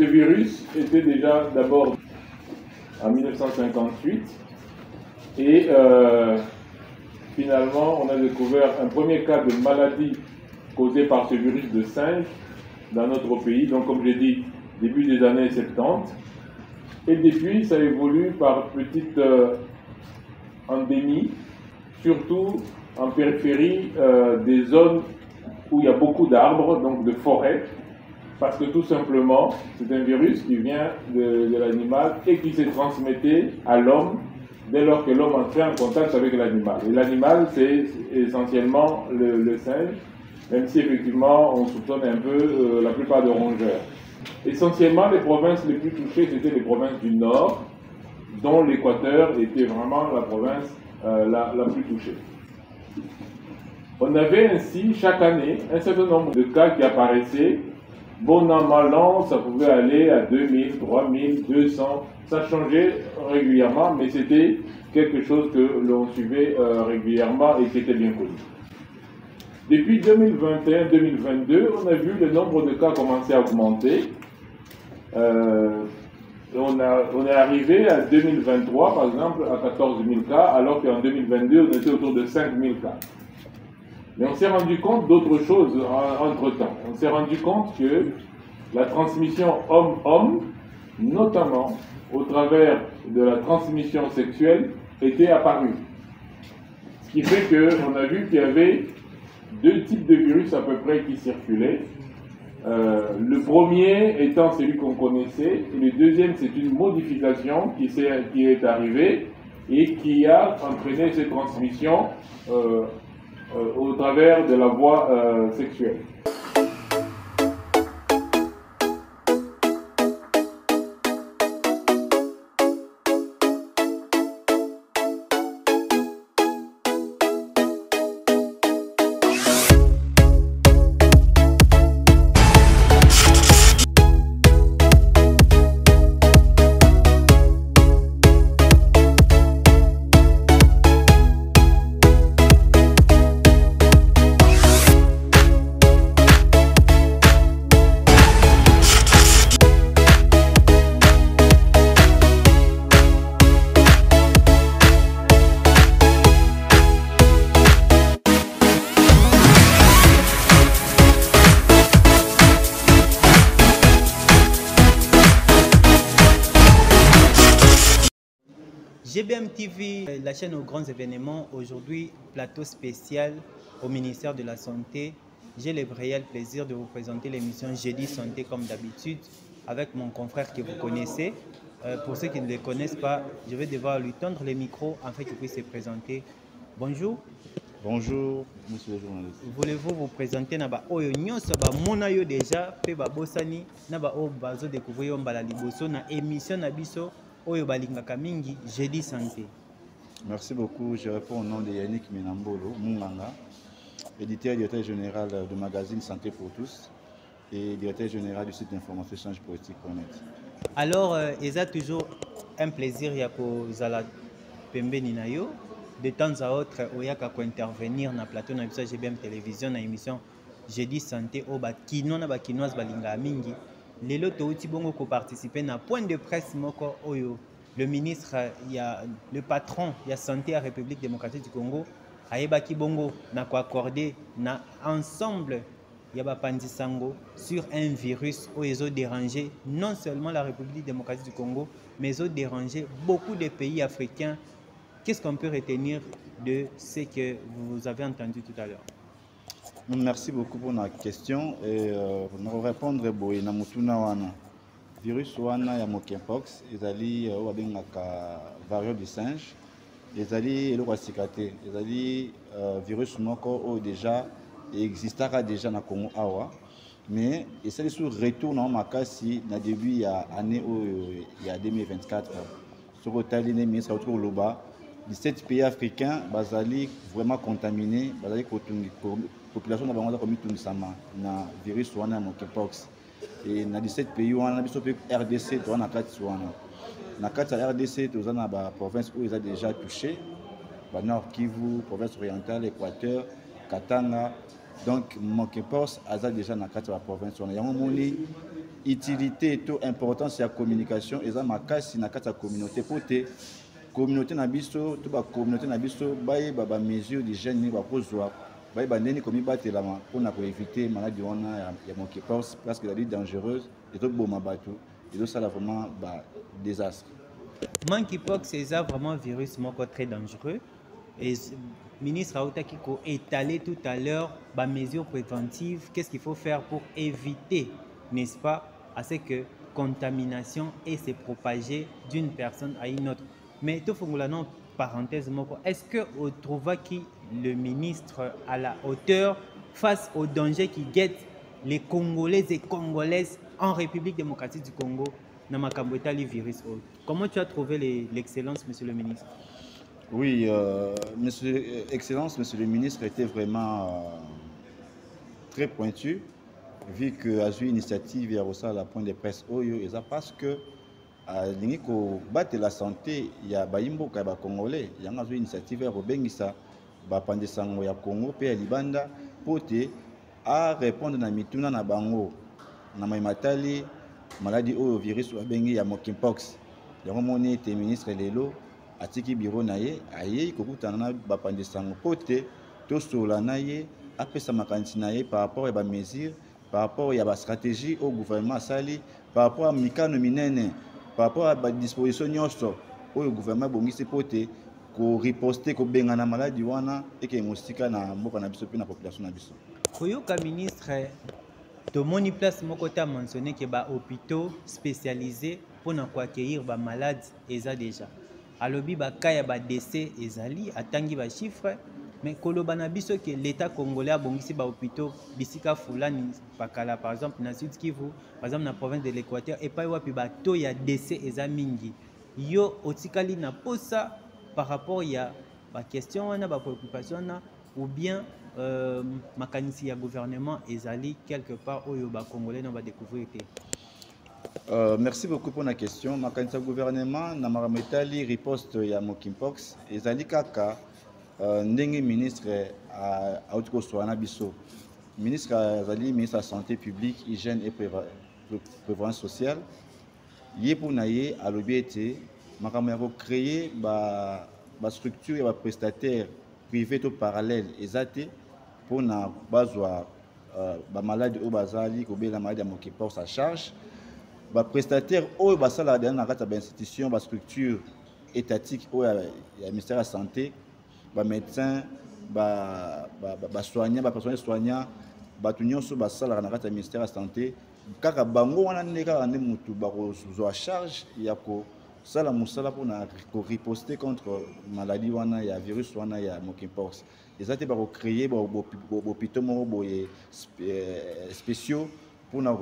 Ce virus était déjà d'abord en 1958 et finalement on a découvert un premier cas de maladie causée par ce virus de singe dans notre pays, donc comme j'ai dit, début des années 70. Et depuis, ça évolue par petites endémies, surtout en périphérie des zones où il y a beaucoup d'arbres, donc de forêts, parce que tout simplement, c'est un virus qui vient de l'animal et qui s'est transmetté à l'homme dès lors que l'homme entrait en contact avec l'animal. Et l'animal, c'est essentiellement le singe, même si effectivement on soupçonne un peu la plupart des rongeurs. Essentiellement, les provinces les plus touchées, c'était les provinces du Nord, dont l'Équateur était vraiment la province la plus touchée. On avait ainsi chaque année un certain nombre de cas qui apparaissaient. Bon an, mal an, ça pouvait aller à 2000, 3000, 200, ça changeait régulièrement, mais c'était quelque chose que l'on suivait régulièrement et qui était bien connu. Depuis 2021-2022, on a vu le nombre de cas commencer à augmenter. On est arrivé à 2023, par exemple, à 14 000 cas, alors qu'en 2022, on était autour de 5 000 cas. Mais on s'est rendu compte d'autre chose entre-temps. On s'est rendu compte que la transmission homme-homme, notamment au travers de la transmission sexuelle, était apparue. Ce qui fait qu'on a vu qu'il y avait deux types de virus à peu près qui circulaient. Le premier étant celui qu'on connaissait, et le deuxième c'est une modification qui est arrivée et qui a entraîné cette transmission au travers de la voie sexuelle. GBM TV, la chaîne aux grands événements, aujourd'hui plateau spécial au ministère de la Santé. J'ai le réel plaisir de vous présenter l'émission Jeudi Santé comme d'habitude avec mon confrère que vous connaissez. Pour ceux qui ne le connaissent pas, je vais devoir lui tendre le micro afin qu'il puisse se présenter. Bonjour. Bonjour, monsieur le journaliste. Voulez-vous vous présenter naba oyo nyonso ba mona yo déjà pe ba bosani naba o bazo découvrir mbala liboso na émission na biso oyo balingaka mingi Jeudi Santé. Merci beaucoup. Je réponds au nom de Yannick Minambolo Munganga, éditeur et directeur général du magazine Santé pour tous et directeur général du site d'information échangepolitique.net. Alors, il y a toujours un plaisir ya kozala pembeni na yo. De temps à autre, il y a intervenir na plateau na biso GBM télévision na émission Jeudi Santé au bakino na bakinoise balinga mingi. Lelo touti bongo ko participer na point de presse moko oyo le ministre le patron ya santé à République démocratique du Congo ayebaki bongo na ko accorder na ensemble ya ba pandisango sur un virus oyo déranger non seulement la République démocratique du Congo mais déranger beaucoup de pays africains. Qu'est-ce qu'on peut retenir de ce que vous avez entendu tout à l'heure? Merci beaucoup pour la question et pour répondre boy na mutuna wana virus wana ya monkeypox ezali wabengaka variole du singe ezali eloko sikate ezali virus moko o déjà existaka déjà na Congo awa mais ezali sur retour na makasi na début ya année ya 2024 soko tali ne ministre autour loba 17 pays africains bazali vraiment contaminés bazali population na bango comme tungisama na virus wana monkeypox et na 17 pays wana biso pe RDC to na kati wana na kati ya RDC to za na ba province où ils ont déjà touché ba Nord Kivu, province orientale, Équateur, Katanga. Donc monkeypox aza déjà na kati ya province wana yango moni utilité to importance ya communication eza makasi na kati ya communauté po te communauté na biso to ba communauté na biso bayeba ba mesure d'hygiène nini bakozwa bayeba ndeni komibatelama mpona koéviter maladie wana ya monkeypox parce que ezali dangereuse ezoboma bato ezosala vraiment ba désastre. Monkeypox eza vraiment virus moko très dangereux et ministre Aoutaki ko étalé tout à l'heure ba mesures préventives, qu'est-ce qu'il faut faire pour éviter, n'est-ce pas, à ce que contamination et se propager d'une personne à une autre. Mais tout fongola non parenthèse moko, est-ce que vous trouvez que le ministre à la hauteur face aux dangers qui guettent les Congolais et Congolaises en République démocratique du Congo dans makambo etali virus? Comment tu as trouvé l'excellence, monsieur le ministre? Oui, Excellence, monsieur le ministre était vraiment très pointu, vu que a eu une initiative à la point de presse Oyo, et ça parce que l'inico battre la santé, il y a Baimbo Kaba Congolais, il y a une initiative à Robengisa, Bapande Sango ya Congo, P. Libanda, pour à répondre à Mituna na Bango, na Maimatali, maladie au virus ou à Bengi ya Monkeypox. Il y a un ministre Lelo. Atiki biro na ye aye kokutana na bapande sango pote to sola na ye apesa makanisi na ye par rapport à ba mesures par rapport à ba stratégie au gouvernement sali par rapport à mikano minene par rapport à ba disposition nyonso au gouvernement bongisi pote ko riposter ko benga na maladie wana eke mosika na mboka na biso pe na population na biso. Koyoka ministre to moni place moko ta mentionné que ba hôpitaux spécialisés pour accueillir ba malades eza déjà alobi bakaya ba décès ezali atangi ba chiffres mais koloba na biso que l'état congolais a bongisi ba hôpitaux bisika fulani pakala par exemple na Sud Kivu par exemple na province de l'Équateur et pas wapi ba to ya décès eza mingi yo otikali na posa par rapport ya ba question wana ba préoccupation na ou bien makanisi ya gouvernement ezali quelque part oyo ba congolais no ba découvrir te. Merci beaucoup pour la question. Ma candidat gouvernement na marametali riposte ya Monkeypox ezali kaka ndenge ministre a outko soana biso. Ministre azali ministre de la santé publique, hygiène et prévoyance sociale. Yé pour naye alobi ete makambo ya ko créer ba structure ya ba prestataire privé to parallèle ezate pour na bazwa ba malade o bazali ko bela malade ya Monkeypox à charge. Les prestataires ou les institutions, les structures étatiques ou le ministère de la Santé, les médecins, les soignants, les personnels soignants, les ministère de la Santé, car bango wana ndeka ande mutu ba charge ya ko sala musala pour riposter contre maladie wana ya virus wana ya Monkeypox. Ils ont été créés des hôpitaux spéciaux pour la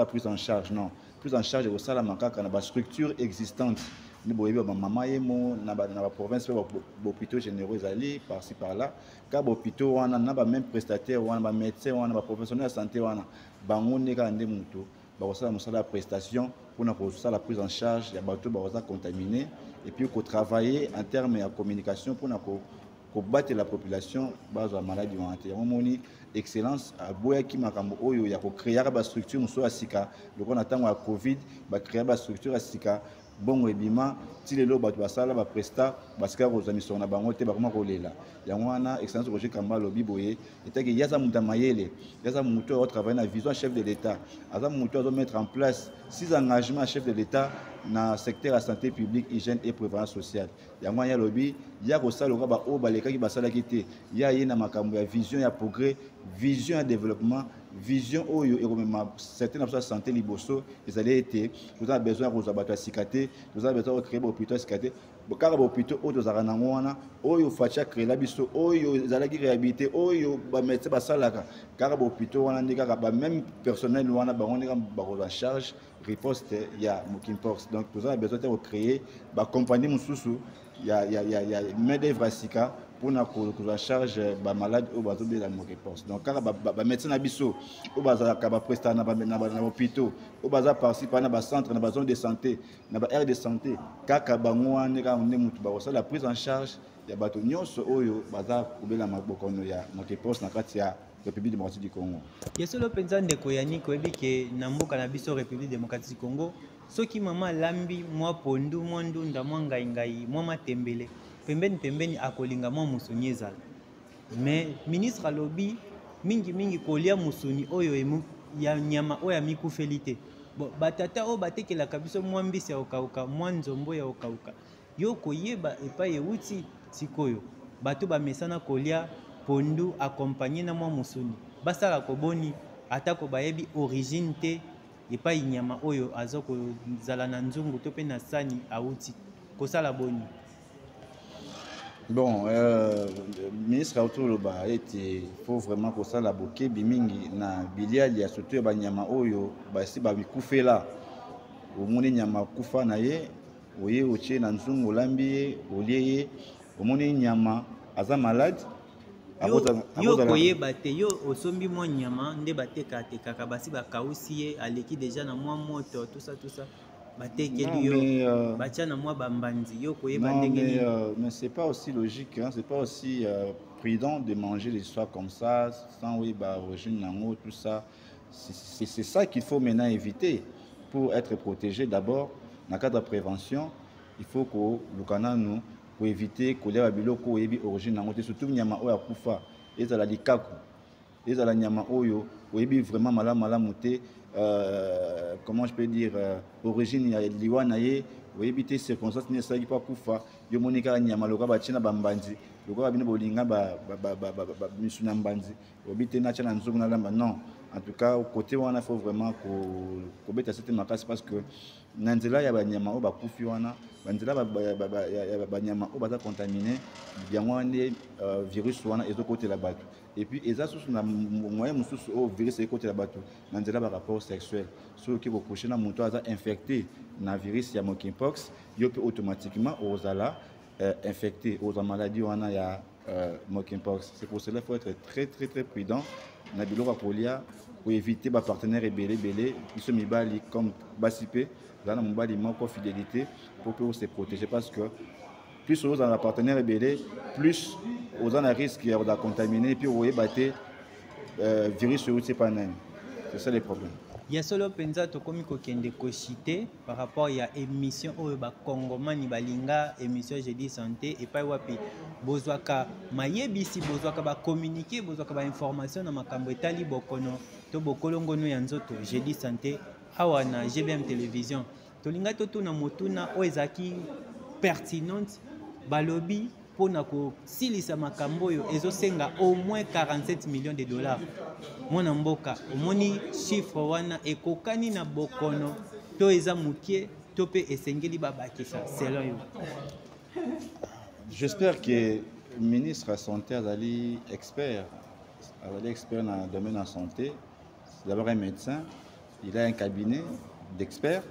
prise en charge. Non, prise en charge de la makaka na structure existante. Nous avons maman yemo na province hôpitaux généraux ali par-ci par-là. Car hôpitaux wana na ba même prestataire wana ba médecin wana ba professionnel de santé wana bango neka ande mutu ba la prestation pour la prise en charge ya bato ba contaminés et puis qu'on travailler en termes de communication pour battre la population base à maladie wana. Excellence à boyaki makambo oyo ya ko créer ba structure muso asika loko na tango ya covid ba créer ba structure asika bongo ebima ti lelo bato basala ba presta basika ko mission na bango te ba koma kolela yango wana Excellence Roger Kamba lobi boye etaki yaza muta mayele yaza muto au travailler na vision chef de l'état aza muto à mettre en place 6 engagements chef de l'état na secteur de la santé publique, hygiène et prévoyance sociale. Il y a un lobby, il y a aussi le rabat au baleka qui basala kité. Il y a une vision, il y a progrès, vision et développement, vision au et même certaines de la santé liboso, ils allaient être, nous avons besoin de rabattre cicaté, nous avons besoin de créer des hôpitaux cicaté. Car les hôpitaux au Zaranangwana, au facha créer la biso, au zalaki réhabilité, au médecin basalaka. Car les hôpitaux wana ndeka même personnel wana ba on est en charge riposte il y a Monkeypox. Donc nous avons besoin de créer ba compagnie mususu il y a main d'œuvre sika pour na ko en charge ba malade au bazo de la Monkeypox. Donc car ba médecin na biso au baza ka ba presta na hôpitaux au baza participer na ba centre na ba zone de santé na ba aire de santé kaka bango wana ka on mutu ba ça la prise en charge ya bato nyonso oyo baza kubela mabokono ya Monkeypox na kati ya République démocratique du Congo. Yesolo penza ndeko yani koyebi ke na mboka na biso République démocratique du Congo soki mama lambi mwa pondu mwa ndunda mwa ngai mwa matembele pembeni akolinga mwa musuni ezala mais ministre alobi mingi kolia musuni oyo ya nyama oyo amikufeli te bon batata oyo batekelaka biso mwa mbisi ya okauka mwa nzombo ya okauka yo koyeba epai euti sikoyo bato bamesana kolia pondu accompagné na mwa musuni basala koboni atako bayebi origine te epai nyama oyo azo kozala na nzungu to pe na sani auti kosala boni. Bon, ministre Autoloba il faut vraiment que ça la boke bimingi na biliali ya surtout ba nyama oyo basi ba bikufela omoni nyama kufa na ye oye oche na nzungu lambi olie omoni nyama aza malade yo koyeba te yo osombi mwa nyama nde batekaka basi bakausi ye aleki deja na mwa moto tout ça batekeli yo batia na mwa bambanzi yo koyeba ndenge mais c'est pas aussi logique hein, c'est pas aussi prudent de manger des soirs comme ça sans oui bah origine nango tout ça c'est ça qu'il faut maintenant éviter pour être protégé d'abord dans le cadre de prévention il faut que lukana nous pour éviter que les biloko yebi origine nango te surtout nyama oyo akufa ezala likaku ezala nyama oyo yebi vraiment malamu te comment je peux dire origine ya liwana ye yebi te circonstance ne saki pa kufa yo monika nyama loka ba china bambanzi loka bino bolinga ba misuna mbanzi yebi te na chana nzungu na lamba non en tout cas au côté wana faut vraiment ko beta cette makasi parce que nanzela ya ba nyama o ba kufi wana banzela ba nyama o ba ta contaminé bien wane virus wana ezo côté la bato et puis eza sous na moyen mususu o virus e côté la bato nanzela ba rapport sexuel so ki bo coucher na moto aza infecté na virus ya monkeypox yo peut automatiquement ozala infecté aux maladies wana ya monkeypox. C'est pour cela qu'il faut être très prudent na biloko kolia pour éviter ba partenaires belé ils sont mibali comme basipé là na mobali moko fidélité pour que se protéger parce que plus on a un partenaire belé plus on a un risque de contaminer puis on battre virus sur c'est pas même c'est ça les problèmes. Ya solo penza tokomi kokende koshite par rapport ya émission oyo ba kongomani balinga émission jeudi santé et pas wapi bozwaka mayebisi bozwaka ba communiquer bozwaka ba information na makambo etali bokono to bokolongono ya nzoto jeudi santé awa na GBM télévision tolinga to tuna motuna oyo ezaki pertinente balobi pona ko silisa makambo oyo ezosenga au moins 47 millions de dollars mwana mboka omoni chiffre wana ekokani na bokono to eza mukie to pe esengeli babakisa selon yo. J'espère que le ministre de la santé azali expert dans le domaine de la santé. C'est d'abord un médecin, il a un cabinet d'experts.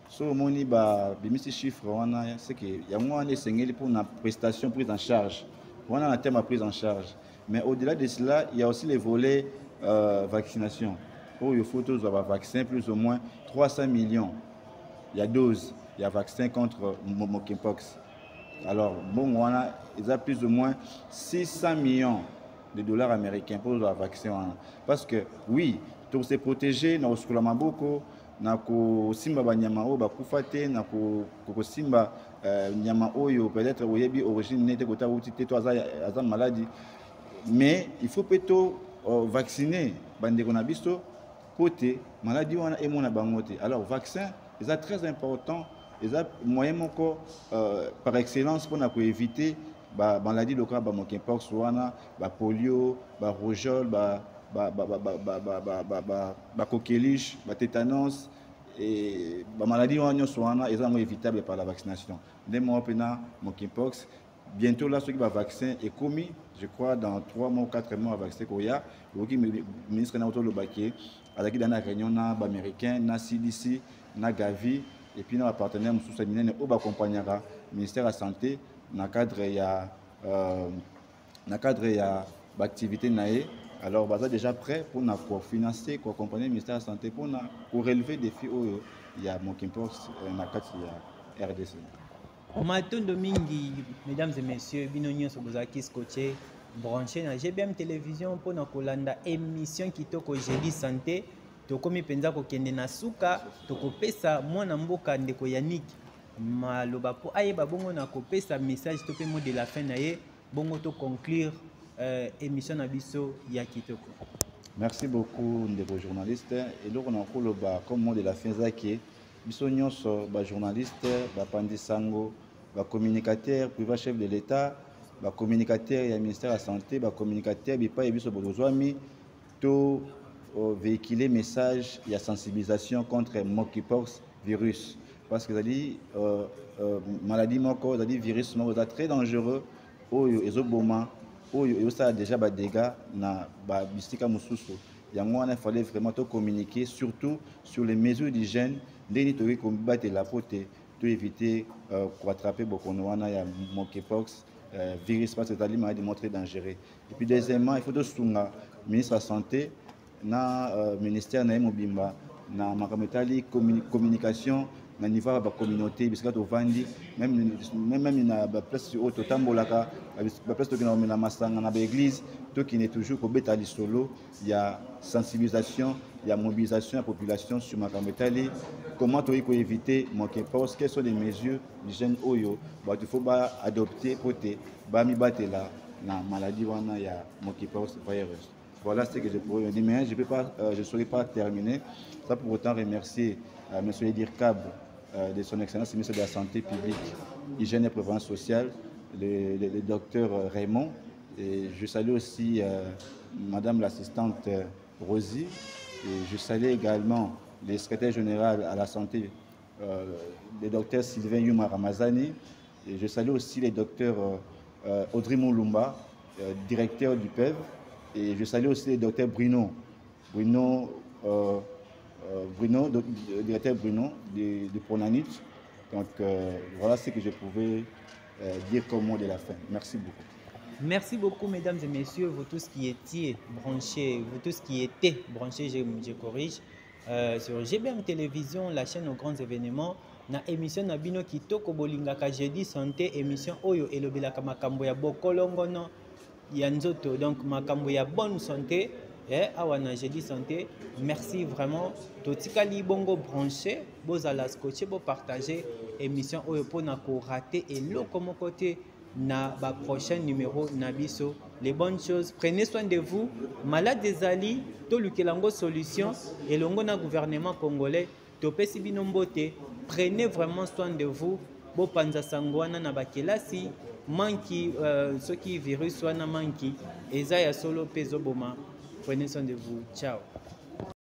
So moni ba bimisi chiffre wana c'est que ya moi les sengeli pour une prestation prise en charge. On a un thème à prise en charge. Mais au-delà de cela, il y a aussi les volets vaccination. Pour il faut tous avoir vaccin plus ou moins 300 millions. Il y a doses, il y a vaccin contre monkeypox. Alors bon on a ils ont plus ou moins 600 millions de dollars américains pour le vaccin parce que oui, pour se protéger na oskula maboko na ko simba banyama oyo bakufa te na ko simba nyama oyo peut-être oyebi origine nete kota uti te to aza maladie mais il faut plutôt vacciner bandeko na biso pote maladie wana emona bango te. Alors vaccin c'est très important et ça moyen moko par excellence pour na ko éviter ba maladie locale ba monkeypox wana ba polio ba rougeole ba coqueluche, tétanos et la maladie est évitable par la vaccination. Dès mois monkeypox, bientôt là, ce qui va vaccin est commis, je crois, dans 3 mois ou 4 mois, vaccin Koya. Le ministre de l'Auto-Lobaké, avec la réunion américaine, na CDC, na Gavi, et puis notre partenaire Moussou Sabine, au accompagnera le ministère de la Santé, dans le cadre de l'activité naïe. Alors, vous êtes déjà prêt pour financer, pour accompagner le ministère de la Santé, pour relever des défis où il y a monkeypox dans la RDC. Matondo mingi, mesdames et messieurs, binonyo sobozaki scotché, branché na GBM télévision pour na kolanda émission kitoko jeudi santé tokomi penza kokende na suka tokopesa mwana mboka ndeko Yannick maloba po ayeba bongo na kopesa message to pe mot de la fin na ye bongo to conclure émission na biso ya kitoko. Merci beaucoup ndeko journaliste et donc on a koloba comme mot de la fin zaki biso nyonso ba journaliste ba pandisango ba communicateur privé chef de l'état ba communicateur ya ministère de la santé ba communicateur bipa biso bodozwami to véhiculer message ya sensibilisation contre monkeypox virus parce que ça dit maladie moko ça dit virus moko très dangereux oyo ezoboma oyo ça a déjà ba dégâts na ba bisika mususu yango wana fallait vraiment to communiquer surtout sur les mesures d'hygiène ndeni to ko battre la pote to éviter pour attraper bokono wana ya monkeypox virus parce que ça maladie montré dangereux et puis deuxièmement il faut de sunga ministre de la santé na ministère na mobimba na makamotali communication na niveau ba communauté bisika to vandi même na ba place au totambolaka ba place to kina na masanga na ba église to qui est toujours ko betali solo il y a sensibilisation il y a mobilisation de la population sur makamotali comment to éviter monkeypox quelles sont les mesures d'hygiène oyo ba il faut ba adopter côté ba mi batela na maladie wana ya monkeypox virus. Voilà ce que je pourrais dire, mais je ne saurais pas terminer. Ça pour autant remercier M. Edir Kab de son excellence, ministre de la Santé publique, Hygiène et Prévention sociale, le docteur Raymond. Et je salue aussi Madame l'assistante Rosie. Et je salue également le secrétaire général à la santé, le docteur Sylvain Yuma Ramazani. Et je salue aussi le docteur Audrey Moulumba, directeur du PEV. Et je salue aussi le docteur Bruno, directeur Bruno de Pronanit. Donc voilà ce que je pouvais dire comme mot de la fin. Merci beaucoup. Merci beaucoup mesdames et messieurs, vous tous qui étiez branchés, vous tous qui étaient branchés, je corrige, sur GBM Télévision, la chaîne aux grands événements. Na émission na bino kitoko bolingaka jeudi santé émission oyo elobelaka makambo ya bokolongono ya nzoto donc makambo ya bonne santé awa na jeudi santé. Merci vraiment totikali bongo branché bozala scotché bo partager émission oyo pona ko rater eloko moko te na ba prochain numéro na biso. Les bonnes choses, prenez soin de vous. Malade des ali to lukelango solution elongo na gouvernement congolais topesi bino mbote. Prenez vraiment soin de vous. Bo panza sangwana na bakelasi manki ce qui virus wana manki eza ya solo pezo boma. Prenez soin de vous. Ciao.